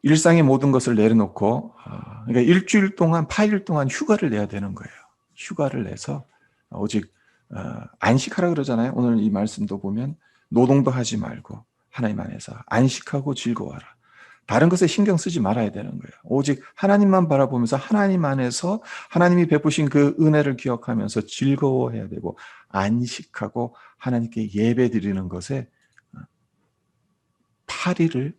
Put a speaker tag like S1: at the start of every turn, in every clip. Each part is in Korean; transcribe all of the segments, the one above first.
S1: 일상의 모든 것을 내려놓고 그러니까 일주일 동안 8일 동안 휴가를 내야 되는 거예요. 휴가를 내서 오직 안식하라 그러잖아요. 오늘 이 말씀도 보면 노동도 하지 말고 하나님 안에서 안식하고 즐거워하라. 다른 것에 신경 쓰지 말아야 되는 거예요. 오직 하나님만 바라보면서 하나님 안에서 하나님이 베푸신 그 은혜를 기억하면서 즐거워해야 되고 안식하고 하나님께 예배 드리는 것에 8일을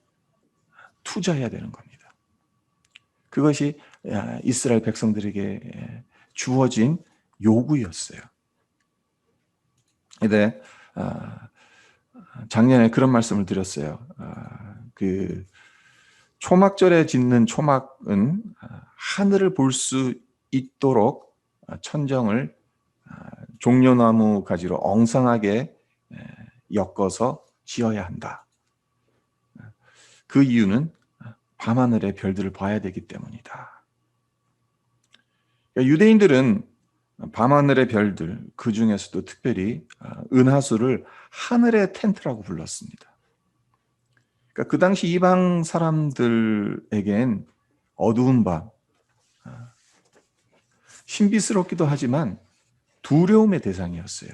S1: 투자해야 되는 겁니다. 그것이 이스라엘 백성들에게 주어진 요구였어요. 근데 작년에 그런 말씀을 드렸어요. 그 초막절에 짓는 초막은 하늘을 볼 수 있도록 천정을 종려나무 가지로 엉성하게 엮어서 지어야 한다. 그 이유는 밤하늘의 별들을 봐야 되기 때문이다. 유대인들은 밤하늘의 별들, 그 중에서도 특별히 은하수를 하늘의 텐트라고 불렀습니다. 그러니까 그 당시 이방 사람들에겐 어두운 밤, 신비스럽기도 하지만 두려움의 대상이었어요.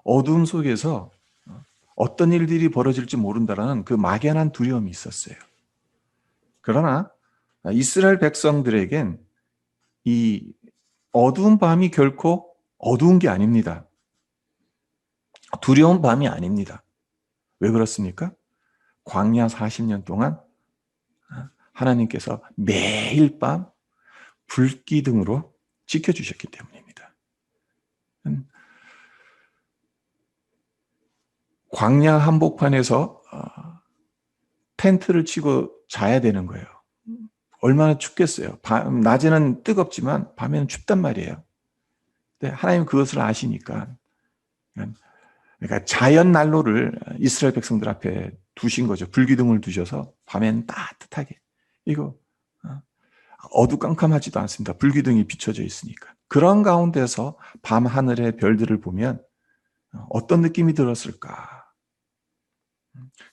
S1: 어두움 속에서 어떤 일들이 벌어질지 모른다라는 그 막연한 두려움이 있었어요. 그러나 이스라엘 백성들에겐 이 어두운 밤이 결코 어두운 게 아닙니다. 두려운 밤이 아닙니다. 왜 그렇습니까? 광야 40년 동안 하나님께서 매일 밤 불기둥으로 지켜주셨기 때문입니다. 광야 한복판에서 텐트를 치고 자야 되는 거예요. 얼마나 춥겠어요. 낮에는 뜨겁지만 밤에는 춥단 말이에요. 근데 하나님 그것을 아시니까 그러니까 자연 난로를 이스라엘 백성들 앞에 두신 거죠. 불기둥을 두셔서 밤에는 따뜻하게. 이거 어두깜깜하지도 않습니다. 불기둥이 비춰져 있으니까. 그런 가운데서 밤 하늘의 별들을 보면 어떤 느낌이 들었을까?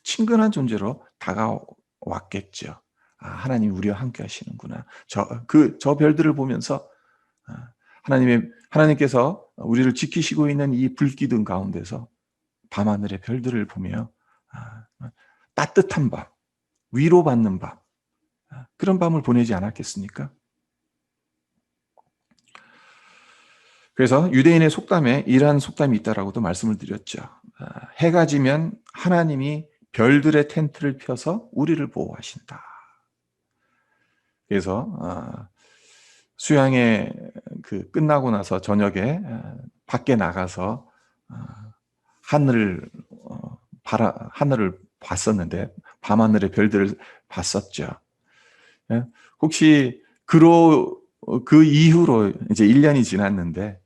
S1: 친근한 존재로 다가왔겠죠. 하나님 우리와 함께 하시는구나. 저 별들을 보면서 하나님께서 우리를 지키시고 있는 이 불기둥 가운데서 밤하늘의 별들을 보며 따뜻한 밤, 위로받는 밤, 그런 밤을 보내지 않았겠습니까? 그래서 유대인의 속담에 이러한 속담이 있다라고도 말씀을 드렸죠. 해가 지면 하나님이 별들의 텐트를 펴서 우리를 보호하신다. 그래서 수양회 끝나고 나서 저녁에 밖에 나가서 하늘을 봤었는데 밤하늘의 별들을 봤었죠. 혹시 그 이후로 이제 1년이 지났는데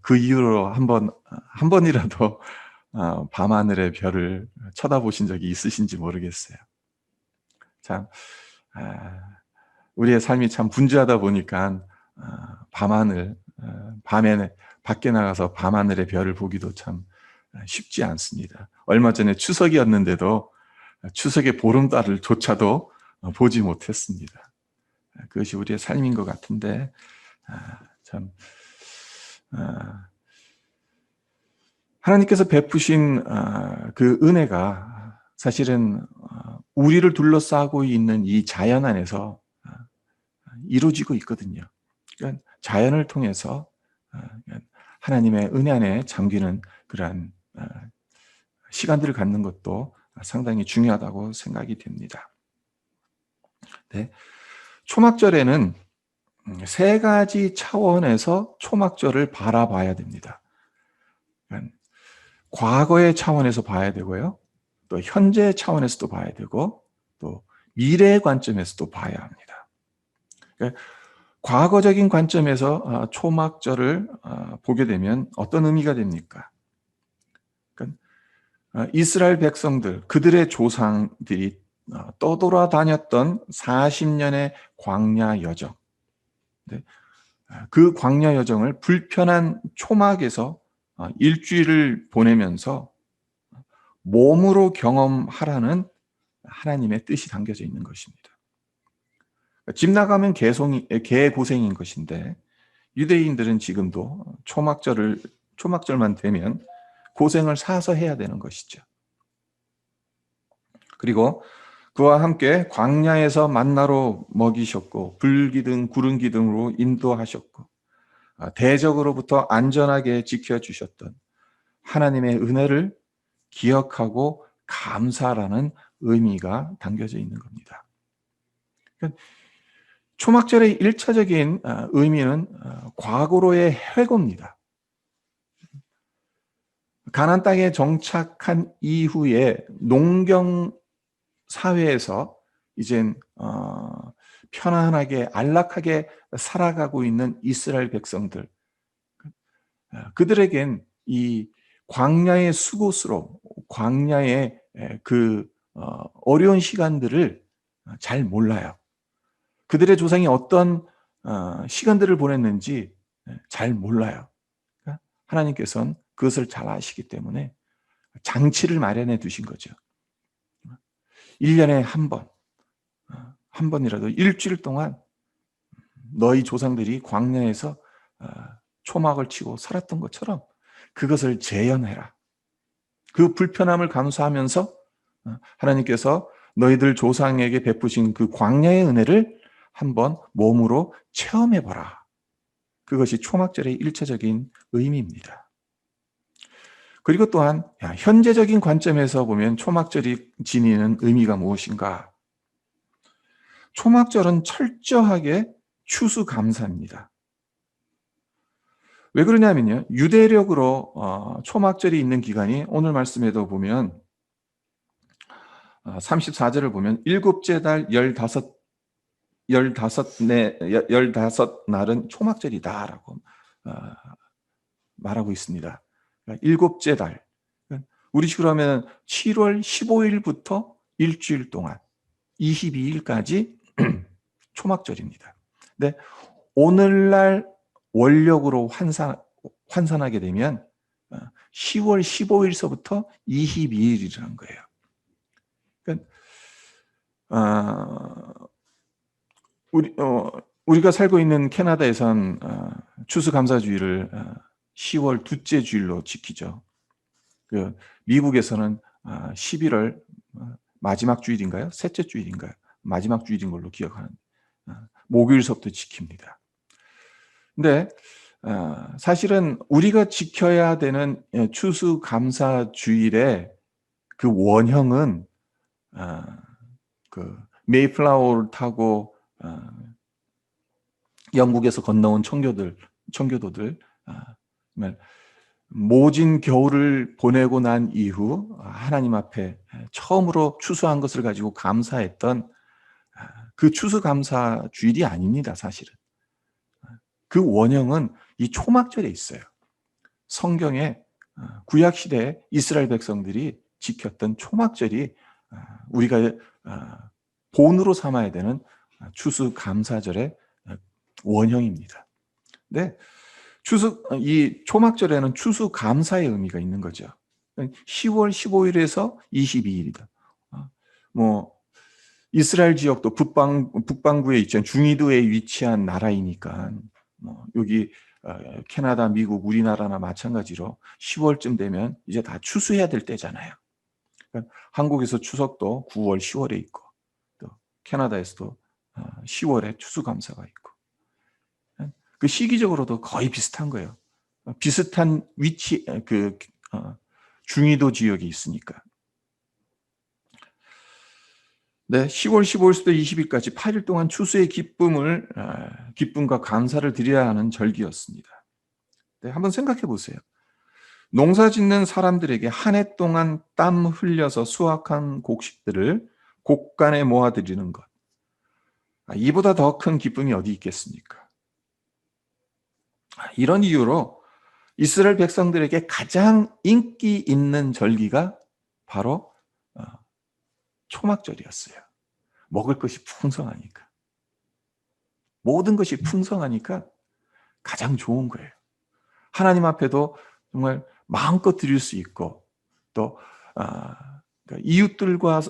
S1: 그 이후로 한 번이라도 밤하늘의 별을 쳐다보신 적이 있으신지 모르겠어요. 참 우리의 삶이 참 분주하다 보니까 밤하늘 밤에 밖에 나가서 밤하늘의 별을 보기도 참 쉽지 않습니다. 얼마 전에 추석이었는데도 추석의 보름달을 조차도 보지 못했습니다. 그것이 우리의 삶인 것 같은데 참 하나님께서 베푸신 그 은혜가 사실은 우리를 둘러싸고 있는 이 자연 안에서 이루어지고 있거든요. 그러니까 자연을 통해서 하나님의 은혜 안에 잠기는 그러한 시간들을 갖는 것도 상당히 중요하다고 생각이 됩니다. 네. 초막절에는 세 가지 차원에서 초막절을 바라봐야 됩니다. 그러니까 과거의 차원에서 봐야 되고요. 또 현재 차원에서도 봐야 되고 또 미래의 관점에서도 봐야 합니다. 그러니까 과거적인 관점에서 초막절을 보게 되면 어떤 의미가 됩니까? 그러니까 이스라엘 백성들, 그들의 조상들이 떠돌아다녔던 40년의 광야 여정, 그 광야 여정을 불편한 초막에서 일주일을 보내면서 몸으로 경험하라는 하나님의 뜻이 담겨져 있는 것입니다. 집 나가면 개고생인 것인데 유대인들은 지금도 초막절만 되면 고생을 사서 해야 되는 것이죠. 그리고 그와 함께 광야에서 만나로 먹이셨고 불기둥 구름기둥으로 인도하셨고 대적으로부터 안전하게 지켜주셨던 하나님의 은혜를 기억하고 감사라는 의미가 담겨져 있는 겁니다. 초막절의 1차적인 의미는 과거로의 회고입니다. 가나안 땅에 정착한 이후에 농경 사회에서 이젠 편안하게 안락하게 살아가고 있는 이스라엘 백성들, 그들에겐 이 광야의 수고스러움, 광야의 그 어려운 시간들을 잘 몰라요. 그들의 조상이 어떤 시간들을 보냈는지 잘 몰라요. 그러니까 하나님께서는 그것을 잘 아시기 때문에 장치를 마련해 두신 거죠. 1년에 한 번이라도 일주일 동안 너희 조상들이 광야에서 초막을 치고 살았던 것처럼 그것을 재현해라. 그 불편함을 감수하면서 하나님께서 너희들 조상에게 베푸신 그 광야의 은혜를 한번 몸으로 체험해봐라. 그것이 초막절의 1차적인 의미입니다. 그리고 또한 현재적인 관점에서 보면 초막절이 지니는 의미가 무엇인가? 초막절은 철저하게 추수감사입니다. 왜 그러냐면요. 유대력으로 초막절이 있는 기간이 오늘 말씀에도 보면 34절을 보면 일곱째 달 15날은 초막절이다라고 말하고 있습니다. 그러니까 일곱째 달. 우리식으로 하면 7월 15일부터 일주일 동안 22일까지 초막절입니다. 근데 오늘날 원력으로 환산하게 되면 10월 15일서부터 22일이라는 거예요. 그러니까 우리가 살고 있는 캐나다에선 추수감사주의를 10월 둘째 주일로 지키죠. 미국에서는 11월 마지막 주일인가요? 셋째 주일인가요? 마지막 주일인 걸로 기억하는 목요일서부터 지킵니다. 근데 사실은 우리가 지켜야 되는 추수감사주일의 그 원형은 그 메이플라워를 타고 영국에서 건너온 청교도들 모진 겨울을 보내고 난 이후 하나님 앞에 처음으로 추수한 것을 가지고 감사했던 그 추수감사 주일이 아닙니다. 사실은 그 원형은 이 초막절에 있어요. 성경에 구약시대에 이스라엘 백성들이 지켰던 초막절이 우리가 본으로 삼아야 되는 추수감사절의 원형입니다. 근데 이 초막절에는 추수감사의 의미가 있는 거죠. 10월 15일에서 22일이다. 이스라엘 지역도 북반구에 있죠. 중위도에 위치한 나라이니까 여기 캐나다, 미국, 우리나라나 마찬가지로 10월쯤 되면 이제 다 추수해야 될 때잖아요. 그러니까 한국에서 추석도 9월, 10월에 있고 또 캐나다에서도 10월에 추수감사가 있고 그 시기적으로도 거의 비슷한 거예요. 비슷한 위치, 중위도 지역이 있으니까. 네, 10월 15일부터 20일까지 8일 동안 추수의 기쁨과 감사를 드려야 하는 절기였습니다. 네, 한번 생각해 보세요. 농사 짓는 사람들에게 한 해 동안 땀 흘려서 수확한 곡식들을 곡간에 모아드리는 것. 이보다 더 큰 기쁨이 어디 있겠습니까? 이런 이유로 이스라엘 백성들에게 가장 인기 있는 절기가 바로 초막절이었어요. 먹을 것이 풍성하니까. 모든 것이 풍성하니까 가장 좋은 거예요. 하나님 앞에도 정말 마음껏 드릴 수 있고 또 그러니까 이웃들과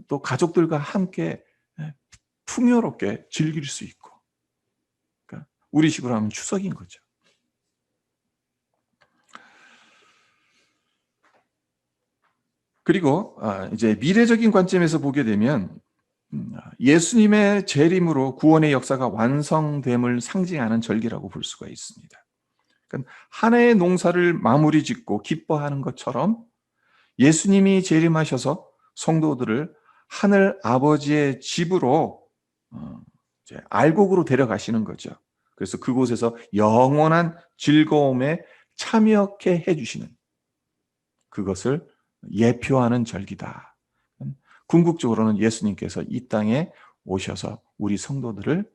S1: 또 가족들과 함께 풍요롭게 즐길 수 있고, 그러니까 우리식으로 하면 추석인 거죠. 그리고 이제 미래적인 관점에서 보게 되면 예수님의 재림으로 구원의 역사가 완성됨을 상징하는 절기라고 볼 수가 있습니다. 그러니까 한 해의 농사를 마무리 짓고 기뻐하는 것처럼 예수님이 재림하셔서 성도들을 하늘 아버지의 집으로 이제 알곡으로 데려가시는 거죠. 그래서 그곳에서 영원한 즐거움에 참여케 해주시는, 그것을 예표하는 절기다. 궁극적으로는 예수님께서 이 땅에 오셔서 우리 성도들을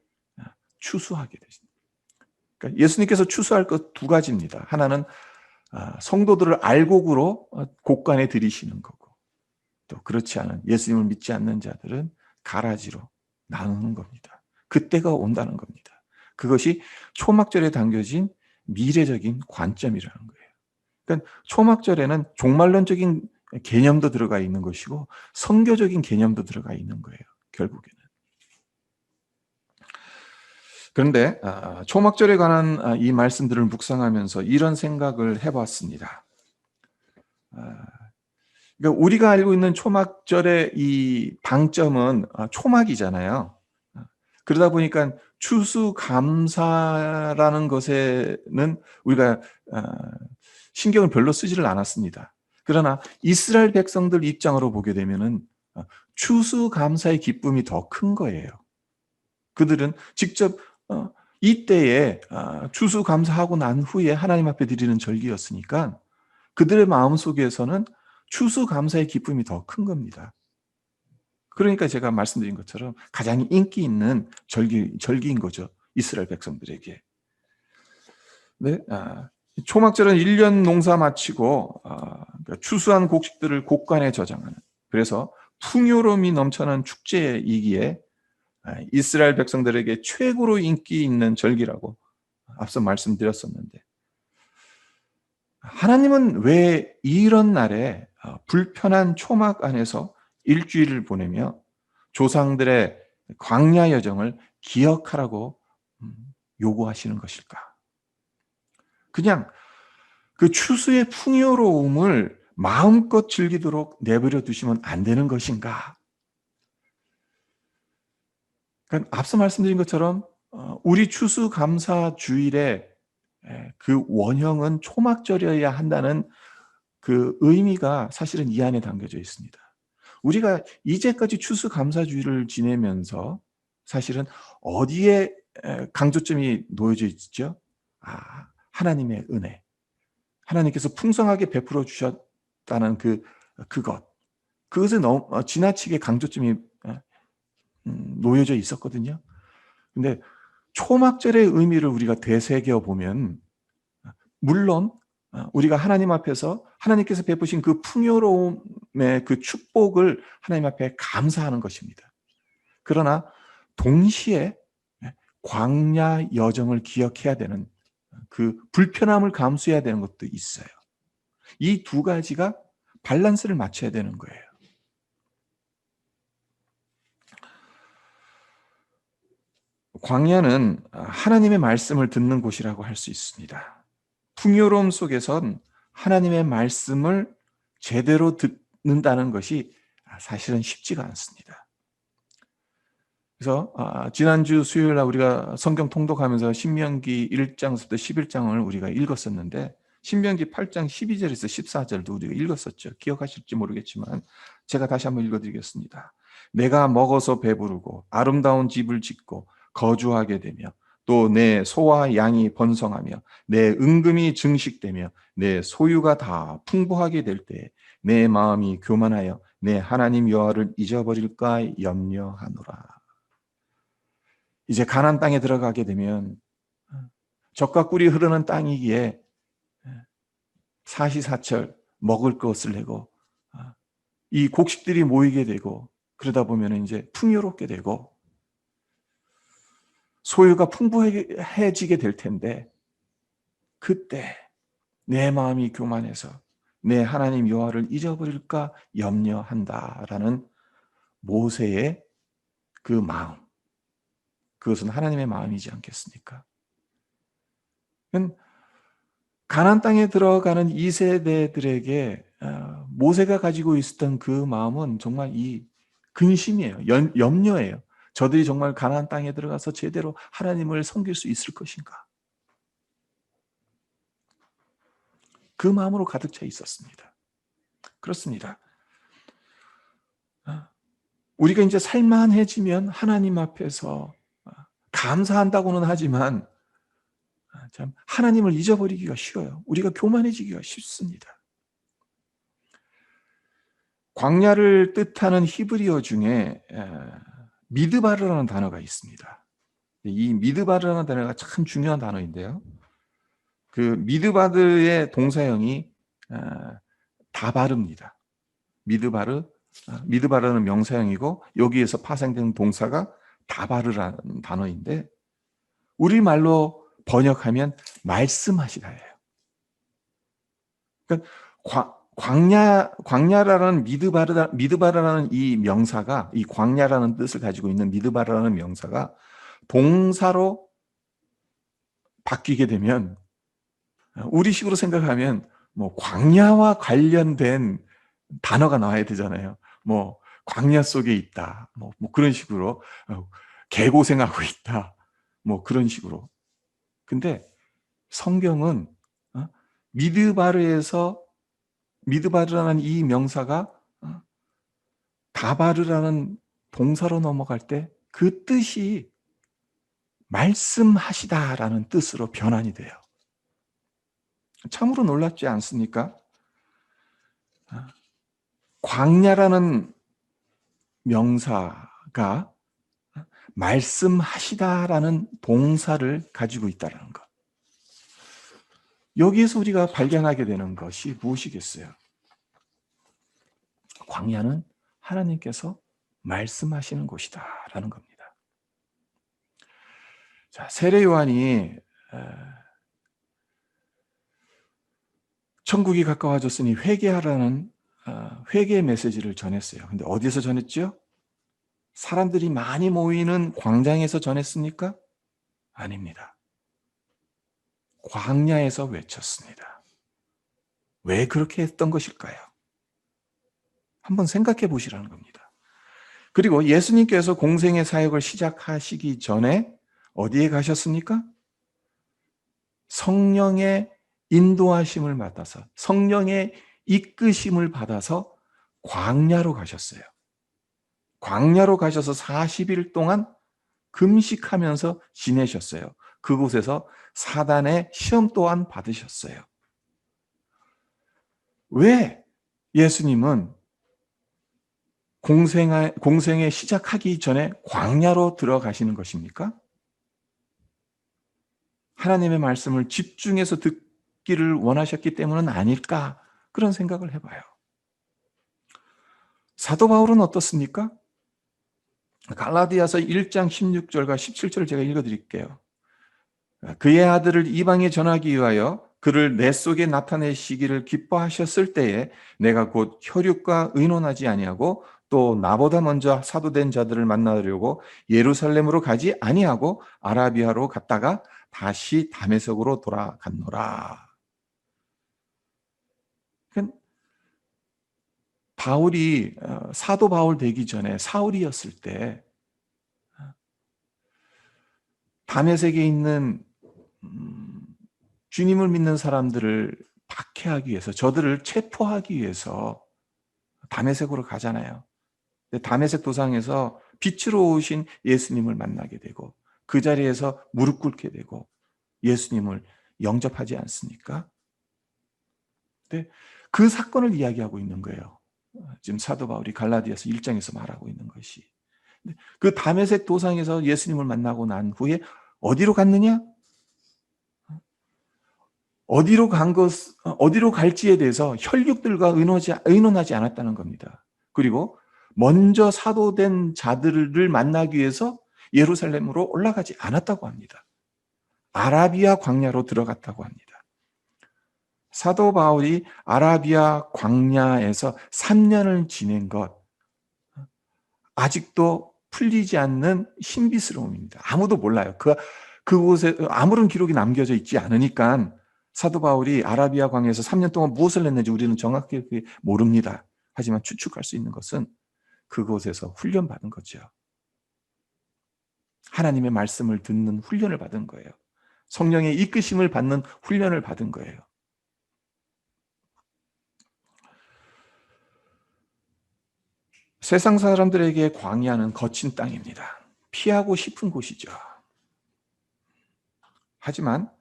S1: 추수하게 되십니다. 그러니까 예수님께서 추수할 것 두 가지입니다. 하나는 성도들을 알곡으로 곡간에 들이시는 거고, 또 그렇지 않은 예수님을 믿지 않는 자들은 가라지로 나누는 겁니다. 그때가 온다는 겁니다. 그것이 초막절에 담겨진 미래적인 관점이라는 거예요. 그러니까 초막절에는 종말론적인 개념도 들어가 있는 것이고 선교적인 개념도 들어가 있는 거예요, 결국에는. 그런데 초막절에 관한 이 말씀들을 묵상하면서 이런 생각을 해봤습니다. 그러니까 우리가 알고 있는 초막절의 이 방점은 초막이잖아요. 그러다 보니까 추수감사라는 것에는 우리가 신경을 별로 쓰지를 않았습니다. 그러나 이스라엘 백성들 입장으로 보게 되면은 추수감사의 기쁨이 더 큰 거예요. 그들은 직접 이때에 추수감사하고 난 후에 하나님 앞에 드리는 절기였으니까 그들의 마음속에서는 추수감사의 기쁨이 더 큰 겁니다. 그러니까 제가 말씀드린 것처럼 가장 인기 있는 절기인 거죠, 이스라엘 백성들에게. 네, 초막절은 1년 농사 마치고 그러니까 추수한 곡식들을 곡간에 저장하는, 그래서 풍요로움이 넘쳐난 축제이기에 이스라엘 백성들에게 최고로 인기 있는 절기라고 앞서 말씀드렸었는데, 하나님은 왜 이런 날에 불편한 초막 안에서 일주일을 보내며 조상들의 광야 여정을 기억하라고 요구하시는 것일까? 그냥 그 추수의 풍요로움을 마음껏 즐기도록 내버려 두시면 안 되는 것인가? 그러니까 앞서 말씀드린 것처럼 우리 추수감사 주일에 그 원형은 초막절이어야 한다는 그 의미가 사실은 이 안에 담겨져 있습니다. 우리가 이제까지 추수감사주의를 지내면서 사실은 어디에 강조점이 놓여져 있죠? 하나님의 은혜. 하나님께서 풍성하게 베풀어 주셨다는 그것에 너무 지나치게 강조점이 놓여져 있었거든요. 근데 초막절의 의미를 우리가 되새겨 보면 물론 우리가 하나님 앞에서 하나님께서 베푸신 그 풍요로움의 그 축복을 하나님 앞에 감사하는 것입니다. 그러나 동시에 광야 여정을 기억해야 되는, 그 불편함을 감수해야 되는 것도 있어요. 이 두 가지가 밸런스를 맞춰야 되는 거예요. 광야는 하나님의 말씀을 듣는 곳이라고 할 수 있습니다. 풍요로움 속에선 하나님의 말씀을 제대로 듣는다는 것이 사실은 쉽지가 않습니다. 그래서 지난주 수요일 날 우리가 성경 통독하면서 신명기 1장부터 11장을 우리가 읽었었는데, 신명기 8장 12절에서 14절도 우리가 읽었었죠. 기억하실지 모르겠지만 제가 다시 한번 읽어드리겠습니다. 내가 먹어서 배부르고 아름다운 집을 짓고 거주하게 되며 또 내 소와 양이 번성하며 내 은금이 증식되며 내 소유가 다 풍부하게 될 때에 내 마음이 교만하여 내 하나님 여호와를 잊어버릴까 염려하노라. 이제 가나안 땅에 들어가게 되면 젖과 꿀이 흐르는 땅이기에 사시사철 먹을 것을 내고 이 곡식들이 모이게 되고, 그러다 보면 이제 풍요롭게 되고 소유가 풍부해지게 될 텐데, 그때 내 마음이 교만해서 내 하나님 여호와를 잊어버릴까 염려한다라는 모세의 그 마음, 그것은 하나님의 마음이지 않겠습니까? 가나안 땅에 들어가는 2세대들에게 모세가 가지고 있었던 그 마음은 정말 이 근심이에요. 염려예요. 저들이 정말 가나안 땅에 들어가서 제대로 하나님을 섬길 수 있을 것인가? 그 마음으로 가득 차 있었습니다. 그렇습니다. 우리가 이제 살만해지면 하나님 앞에서 감사한다고는 하지만 참 하나님을 잊어버리기가 쉬워요. 우리가 교만해지기가 쉽습니다. 광야를 뜻하는 히브리어 중에 미드바르라는 단어가 있습니다. 이 미드바르라는 단어가 참 중요한 단어인데요. 그 미드바르의 동사형이 다바르입니다. 미드바르는 명사형이고 여기에서 파생된 동사가 다바르라는 단어인데 우리말로 번역하면 말씀하시다예요. 그러니까 광야라는 미드바르라는 이 명사가, 이 광야라는 뜻을 가지고 있는 미드바르라는 명사가 동사로 바뀌게 되면 우리식으로 생각하면 뭐 광야와 관련된 단어가 나와야 되잖아요. 뭐 광야 속에 있다, 뭐 그런 식으로 개고생하고 있다, 뭐 그런 식으로. 근데 성경은 미드바르라는 이 명사가 다바르라는 동사로 넘어갈 때 그 뜻이 말씀하시다라는 뜻으로 변환이 돼요. 참으로 놀랍지 않습니까? 광야라는 명사가 말씀하시다라는 동사를 가지고 있다는 것. 여기에서 우리가 발견하게 되는 것이 무엇이겠어요? 광야는 하나님께서 말씀하시는 곳이다라는 겁니다. 자, 세례 요한이 천국이 가까워졌으니 회개하라는 회개의 메시지를 전했어요. 근데 어디서 전했죠? 사람들이 많이 모이는 광장에서 전했습니까? 아닙니다. 광야에서 외쳤습니다. 왜 그렇게 했던 것일까요? 한번 생각해 보시라는 겁니다. 그리고 예수님께서 공생의 사역을 시작하시기 전에 어디에 가셨습니까? 성령의 인도하심을 받아서, 성령의 이끄심을 받아서 광야로 가셨어요. 광야로 가셔서 40일 동안 금식하면서 지내셨어요. 그곳에서 사단의 시험 또한 받으셨어요. 왜 예수님은 공생에 시작하기 전에 광야로 들어가시는 것입니까? 하나님의 말씀을 집중해서 듣기를 원하셨기 때문은 아닐까? 그런 생각을 해봐요. 사도 바울은 어떻습니까? 갈라디아서 1장 16절과 17절을 제가 읽어드릴게요. 그의 아들을 이방에 전하기 위하여 그를 내 속에 나타내시기를 기뻐하셨을 때에 내가 곧 혈육과 의논하지 아니하고 또 나보다 먼저 사도된 자들을 만나려고 예루살렘으로 가지 아니하고 아라비아로 갔다가 다시 다메섹으로 돌아갔노라. 바울이 사도 바울 되기 전에 사울이었을 때 다메섹에 있는 주님을 믿는 사람들을 박해하기 위해서, 저들을 체포하기 위해서 다메섹으로 가잖아요. 다메섹 도상에서 빛으로 오신 예수님을 만나게 되고 그 자리에서 무릎 꿇게 되고 예수님을 영접하지 않습니까? 근데 그 사건을 이야기하고 있는 거예요. 지금 사도 바울이 갈라디아서 1장에서 말하고 있는 것이. 그 다메섹 도상에서 예수님을 만나고 난 후에 어디로 갔느냐? 어디로 갈지에 대해서 혈육들과 의논하지 않았다는 겁니다. 그리고 먼저 사도된 자들을 만나기 위해서 예루살렘으로 올라가지 않았다고 합니다. 아라비아 광야로 들어갔다고 합니다. 사도 바울이 아라비아 광야에서 3년을 지낸 것, 아직도 풀리지 않는 신비스러움입니다. 아무도 몰라요. 그곳에 아무런 기록이 남겨져 있지 않으니까 사도 바울이 아라비아 광야에서 3년 동안 무엇을 했는지 우리는 정확히 모릅니다. 하지만 추측할 수 있는 것은 그곳에서 훈련받은 거죠. 하나님의 말씀을 듣는 훈련을 받은 거예요. 성령의 이끄심을 받는 훈련을 받은 거예요. 세상 사람들에게 광야는 거친 땅입니다. 피하고 싶은 곳이죠. 하지만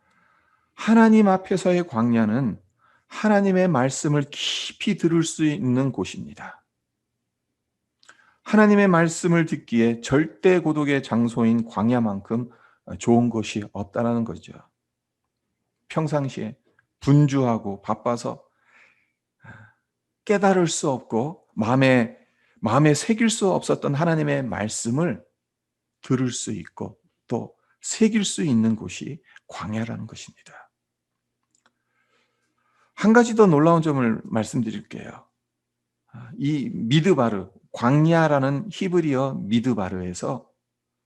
S1: 하나님 앞에서의 광야는 하나님의 말씀을 깊이 들을 수 있는 곳입니다. 하나님의 말씀을 듣기에 절대 고독의 장소인 광야만큼 좋은 곳이 없다는 거죠. 평상시에 분주하고 바빠서 깨달을 수 없고 마음에 새길 수 없었던 하나님의 말씀을 들을 수 있고 또 새길 수 있는 곳이 광야라는 것입니다. 한 가지 더 놀라운 점을 말씀드릴게요. 이 미드바르, 광야라는 히브리어 미드바르에서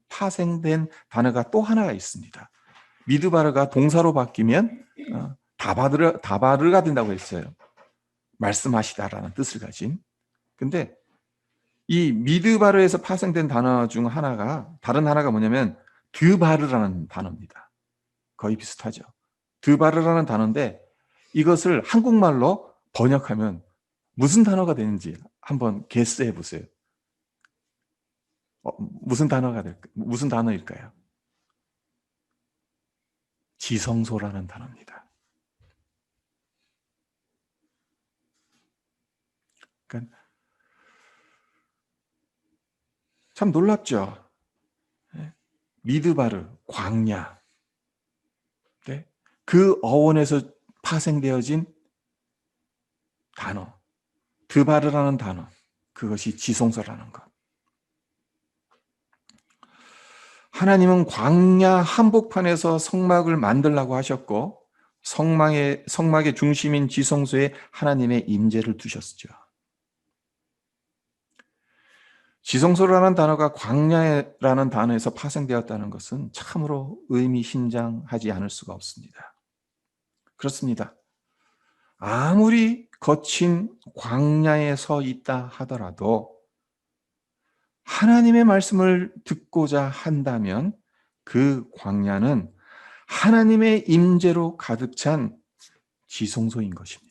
S1: 파생된 단어가 또 하나가 있습니다. 미드바르가 동사로 바뀌면 다바르가 된다고 했어요. 말씀하시다라는 뜻을 가진. 근데 이 미드바르에서 파생된 단어 중 하나가, 다른 하나가 뭐냐면 드바르라는 단어입니다. 거의 비슷하죠. 드바르라는 단어인데 이것을 한국말로 번역하면 무슨 단어가 되는지 한번 게스해 보세요. 무슨 단어일까요? 지성소라는 단어입니다. 그러니까 참 놀랍죠. 미드바르, 광야. 네? 그 어원에서 파생되어진 단어, 드바르라는 단어, 그것이 지성소라는 것. 하나님은 광야 한복판에서 성막을 만들라고 하셨고 성막의 중심인 지성소에 하나님의 임재를 두셨죠. 지성소라는 단어가 광야라는 단어에서 파생되었다는 것은 참으로 의미심장하지 않을 수가 없습니다. 그렇습니다. 아무리 거친 광야에 서 있다 하더라도 하나님의 말씀을 듣고자 한다면 그 광야는 하나님의 임재로 가득 찬 지성소인 것입니다.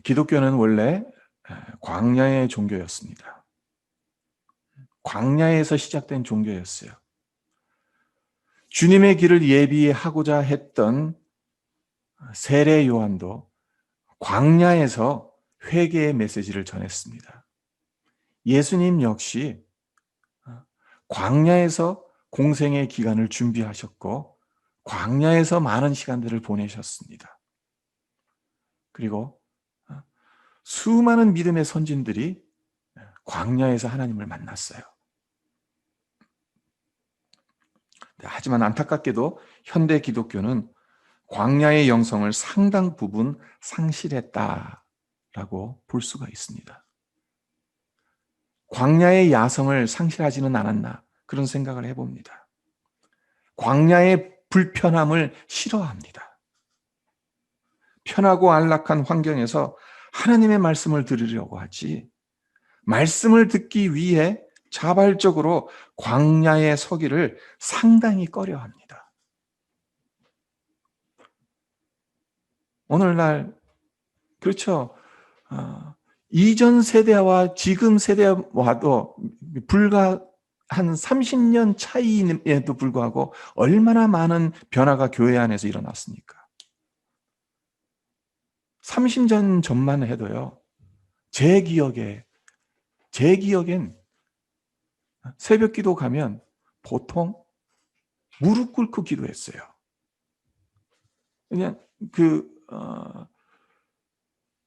S1: 기독교는 원래 광야의 종교였습니다. 광야에서 시작된 종교였어요. 주님의 길을 예비하고자 했던 세례 요한도 광야에서 회개의 메시지를 전했습니다. 예수님 역시 광야에서 공생의 기간을 준비하셨고 광야에서 많은 시간들을 보내셨습니다. 그리고 수많은 믿음의 선진들이 광야에서 하나님을 만났어요. 하지만 안타깝게도 현대 기독교는 광야의 영성을 상당 부분 상실했다라고 볼 수가 있습니다. 광야의 야성을 상실하지는 않았나 그런 생각을 해봅니다. 광야의 불편함을 싫어합니다. 편하고 안락한 환경에서 하나님의 말씀을 들으려고 하지 말씀을 듣기 위해 자발적으로 광야에 서기를 상당히 꺼려합니다. 오늘날 그렇죠. 이전 세대와 지금 세대와도 불과 한 30년 차이에도 불구하고 얼마나 많은 변화가 교회 안에서 일어났습니까? 30년 전만 해도요. 제 기억엔 새벽 기도 가면 보통 무릎 꿇고 기도했어요. 그냥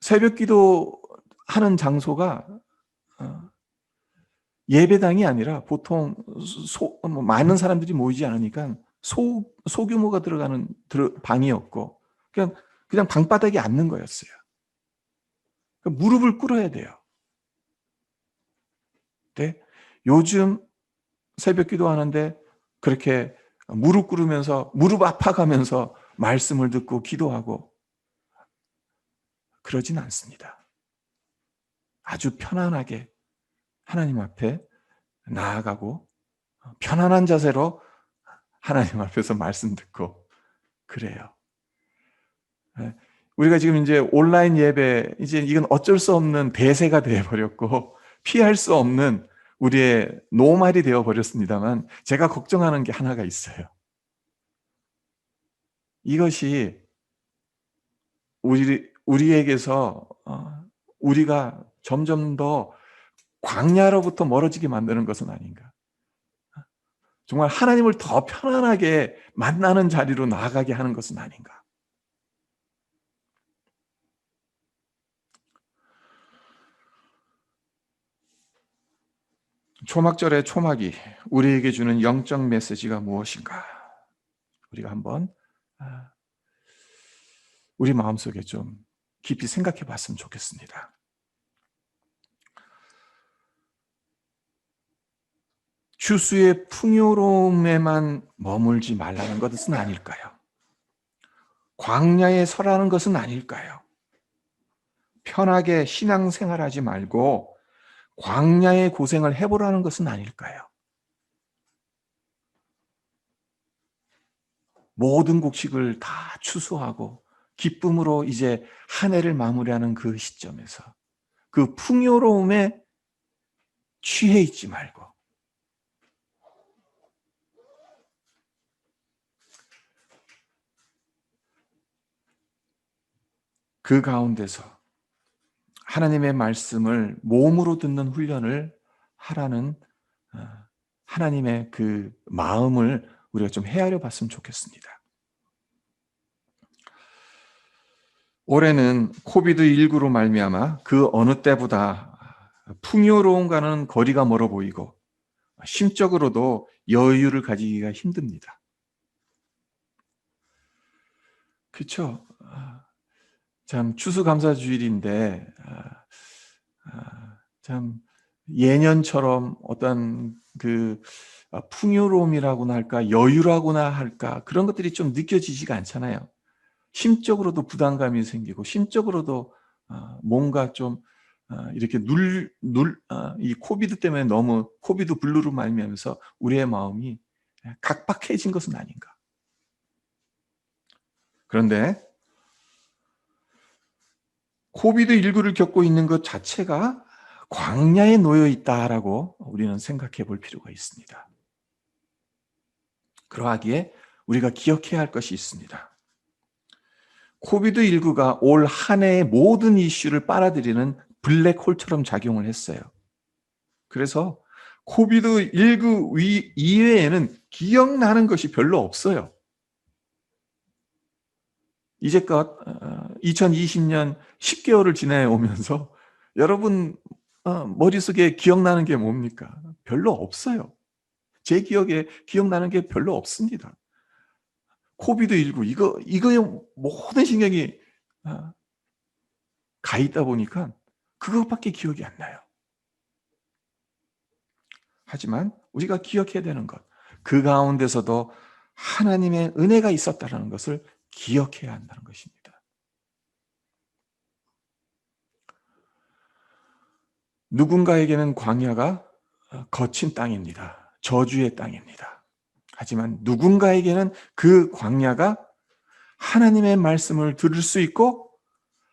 S1: 새벽 기도 하는 장소가 예배당이 아니라 보통 많은 사람들이 모이지 않으니까 소규모가 들어가는 방이었고 그냥 방바닥에 앉는 거였어요. 그러니까 무릎을 꿇어야 돼요. 근데 요즘 새벽 기도하는데 그렇게 무릎 꿇으면서 무릎 아파가면서 말씀을 듣고 기도하고 그러진 않습니다. 아주 편안하게 하나님 앞에 나아가고 편안한 자세로 하나님 앞에서 말씀 듣고 그래요. 우리가 지금 이제 온라인 예배, 이제 이건 어쩔 수 없는 대세가 되어버렸고 피할 수 없는 우리의 노말이 되어버렸습니다만 제가 걱정하는 게 하나가 있어요. 이것이 우리에게서 우리가 점점 더 광야로부터 멀어지게 만드는 것은 아닌가. 정말 하나님을 더 편안하게 만나는 자리로 나아가게 하는 것은 아닌가. 초막절의 초막이 우리에게 주는 영적 메시지가 무엇인가? 우리가 한번 우리 마음속에 좀 깊이 생각해 봤으면 좋겠습니다. 추수의 풍요로움에만 머물지 말라는 것은 아닐까요? 광야에 서라는 것은 아닐까요? 편하게 신앙생활하지 말고 광야의 고생을 해보라는 것은 아닐까요? 모든 곡식을 다 추수하고 기쁨으로 이제 한 해를 마무리하는 그 시점에서 그 풍요로움에 취해 있지 말고 그 가운데서 하나님의 말씀을 몸으로 듣는 훈련을 하라는 하나님의 그 마음을 우리가 좀 헤아려 봤으면 좋겠습니다. 올해는 코비드19로 말미암아 그 어느 때보다 풍요로움과는 거리가 멀어 보이고 심적으로도 여유를 가지기가 힘듭니다. 그렇죠? 참 추수감사주일인데 참 예년처럼 어떤 그 풍요로움이라고나 할까 여유라고나 할까 그런 것들이 좀 느껴지지가 않잖아요. 심적으로도 부담감이 생기고 심적으로도 뭔가 좀 이렇게 이 코비드 때문에 너무 코비드 블루로 말미암아서 우리의 마음이 각박해진 것은 아닌가. 그런데 코비드19를 겪고 있는 것 자체가 광야에 놓여 있다라고 우리는 생각해 볼 필요가 있습니다. 그러하기에 우리가 기억해야 할 것이 있습니다. 코비드19가 올 한 해의 모든 이슈를 빨아들이는 블랙홀처럼 작용을 했어요. 그래서 코비드19 이외에는 기억나는 것이 별로 없어요. 이제껏 2020년 10개월을 지나오면서 여러분 머릿속에 기억나는 게 뭡니까? 별로 없어요. 제 기억에 기억나는 게 별로 없습니다. 코비드19 이거에 모든 신경이 가 있다 보니까 그것밖에 기억이 안 나요. 하지만 우리가 기억해야 되는 것, 그 가운데서도 하나님의 은혜가 있었다는 것을 기억해야 한다는 것입니다. 누군가에게는 광야가 거친 땅입니다. 저주의 땅입니다. 하지만 누군가에게는 그 광야가 하나님의 말씀을 들을 수 있고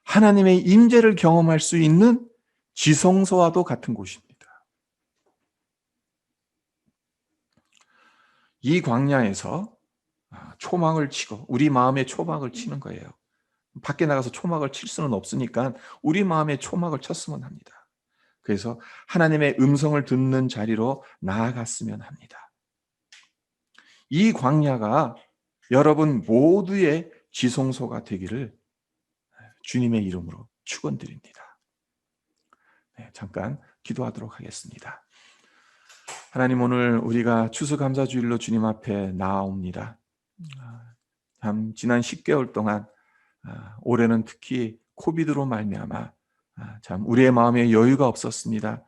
S1: 하나님의 임재를 경험할 수 있는 지성소와도 같은 곳입니다. 이 광야에서 초막을 치고 우리 마음에 초막을 치는 거예요. 밖에 나가서 초막을 칠 수는 없으니까 우리 마음에 초막을 쳤으면 합니다. 그래서 하나님의 음성을 듣는 자리로 나아갔으면 합니다. 이 광야가 여러분 모두의 지성소가 되기를 주님의 이름으로 축원드립니다. 네, 잠깐 기도하도록 하겠습니다. 하나님, 오늘 우리가 추수감사주일로 주님 앞에 나아옵니다. 참 지난 10개월 동안, 올해는 특히 코비드로 말미암아 참 우리의 마음에 여유가 없었습니다.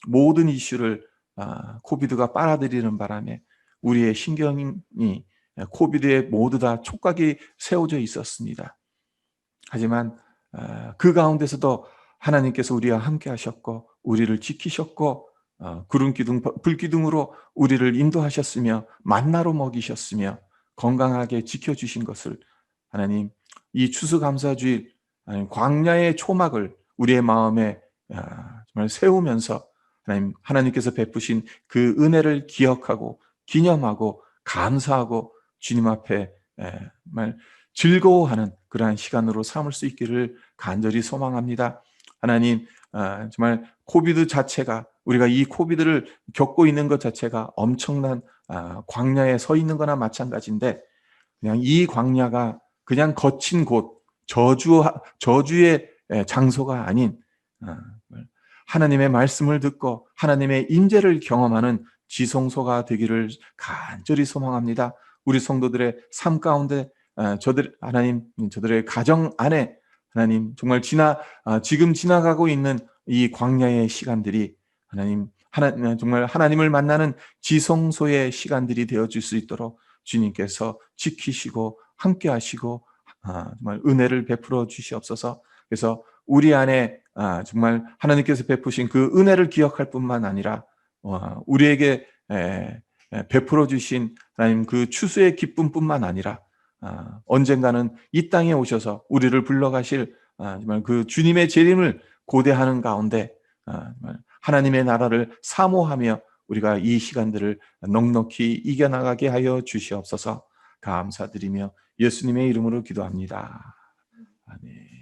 S1: 모든 이슈를 코비드가 빨아들이는 바람에 우리의 신경이 코비드에 모두 다 촉각이 세워져 있었습니다. 하지만 그 가운데서도 하나님께서 우리와 함께 하셨고 우리를 지키셨고 구름기둥 불기둥으로 우리를 인도하셨으며 만나로 먹이셨으며 건강하게 지켜주신 것을 하나님, 이 추수감사주일 광야의 초막을 우리의 마음에 정말 세우면서 하나님께서 베푸신 그 은혜를 기억하고 기념하고 감사하고 주님 앞에 정말 즐거워하는 그러한 시간으로 삼을 수 있기를 간절히 소망합니다. 하나님, 정말 코비드 자체가, 우리가 이 코비드를 겪고 있는 것 자체가 엄청난 광야에 서 있는 거나 마찬가지인데, 그냥 이 광야가 그냥 거친 곳, 저주의 장소가 아닌 하나님의 말씀을 듣고 하나님의 임재를 경험하는 지성소가 되기를 간절히 소망합니다. 우리 성도들의 삶 가운데 저들의 가정 안에 하나님, 정말 지금 지나가고 있는 이 광야의 시간들이 정말 하나님을 만나는 지성소의 시간들이 되어질 수 있도록 주님께서 지키시고 함께 하시고 정말 은혜를 베풀어 주시옵소서. 그래서 우리 안에 정말 하나님께서 베푸신 그 은혜를 기억할 뿐만 아니라 우리에게 베풀어 주신 하나님 그 추수의 기쁨뿐만 아니라 언젠가는 이 땅에 오셔서 우리를 불러가실 정말 그 주님의 재림을 고대하는 가운데 정말 하나님의 나라를 사모하며 우리가 이 시간들을 넉넉히 이겨나가게 하여 주시옵소서. 감사드리며 예수님의 이름으로 기도합니다. 아멘.